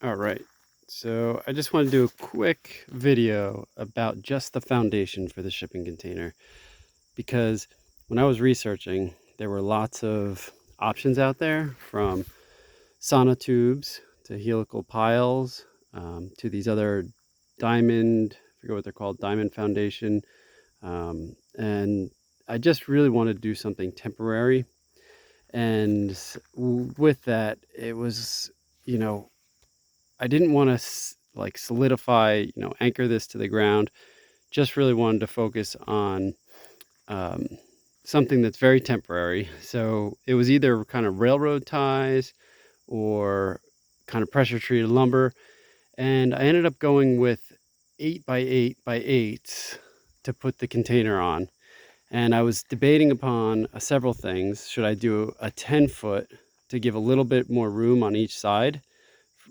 All right. So I just want to do a quick video about just the foundation for the shipping container because when I was researching, there were lots of options out there from sonotubes to helical piles to these other diamond, I forget what they're called, diamond foundation. And I just really wanted to do something temporary. And with that, it was, you know, I didn't want to like solidify, anchor this to the ground. Just really wanted to focus on um, something that's very temporary. So it was either kind of railroad ties or kind of pressure treated lumber. And I ended up going with 8 by 8 by 8 to put the container on. And I was debating upon several things. Should I do a 10 foot to give a little bit more room on each side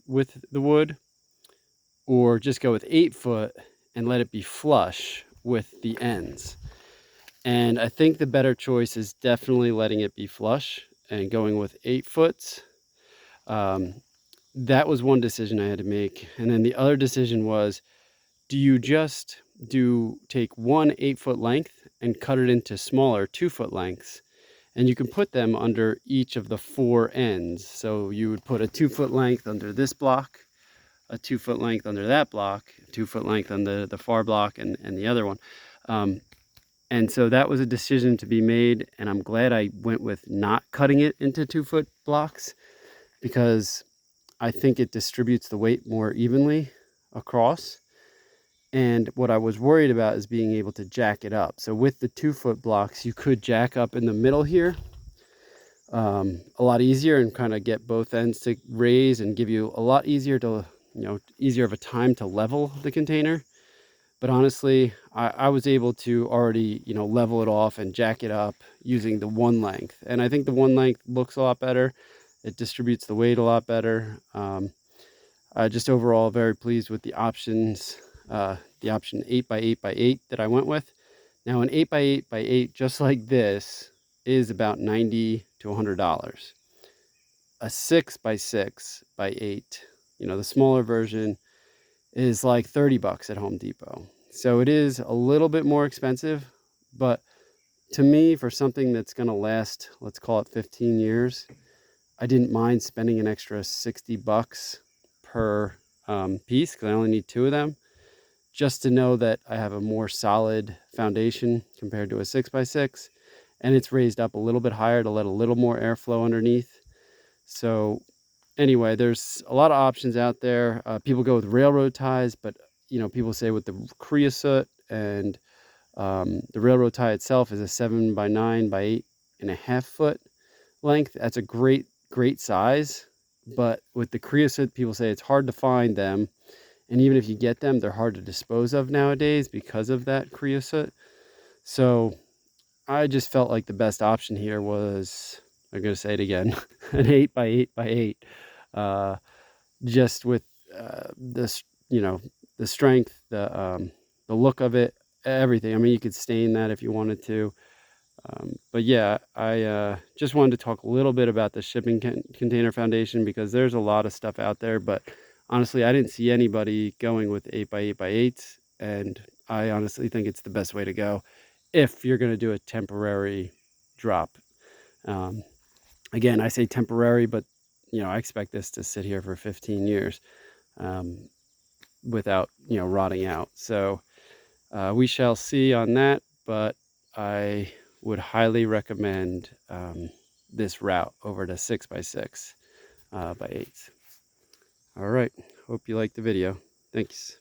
with the wood? Or just go with 8 foot and let it be flush with the ends. And I think the better choice is definitely letting it be flush and going with 8 foot. Um, that was one decision I had to make. And then the other decision was, do you just take one 8 foot length and cut it into smaller 2 foot lengths? And you can put them under each of the four ends. So you would put a 2 foot length under this block, a 2 foot length under that block, 2 foot length on the far block and the other one. Um, and so that was a decision to be made. And I'm glad I went with not cutting it into 2 foot blocks because I think it distributes the weight more evenly across. And what I was worried about is being able to jack it up. So with the 2 foot blocks, you could jack up in the middle here a lot easier and kind of get both ends to raise and give you a lot easier to, easier of a time to level the container. But honestly, I was able to already, level it off and jack it up using the one length. And I think the one length looks a lot better. It distributes the weight a lot better. Just overall very pleased with the options, the option 8 by 8 by 8 that I went with. Now an 8 by 8 by 8 just like this is about $90 to $100. A 6 by 6 by 8, the smaller version, is like 30 bucks at Home Depot. So it is a little bit more expensive, but to me, for something that's going to last, let's call it 15 years, I didn't mind spending an extra 60 bucks per piece because I only need two of them, just to know that I have a more solid foundation compared to a 6 by 6, and it's raised up a little bit higher to let a little more airflow underneath. So anyway, there's a lot of options out there. People go with railroad ties, but people say with the creosote and the railroad tie itself is a 7 by 9 by 8.5 foot length. That's a great size. But with the creosote, people say it's hard to find them. And even if you get them, they're hard to dispose of nowadays because of that creosote. So I just felt like the best option here was, I'm going to say it again, an 8 by 8 by 8. Uh, just with this, the strength, the look of it, everything. I mean, you could stain that if you wanted to. But yeah, I just wanted to talk a little bit about the shipping container foundation because there's a lot of stuff out there. But honestly, I didn't see anybody going with 8 by 8 by 8, and I honestly think it's the best way to go if you're going to do a temporary drop. Um, Again, I say temporary, but I expect this to sit here for 15 years um, without rotting out. So we shall see on that, but I would highly recommend this route over to 6 by 6 by 8. All right, hope you liked the video. Thanks.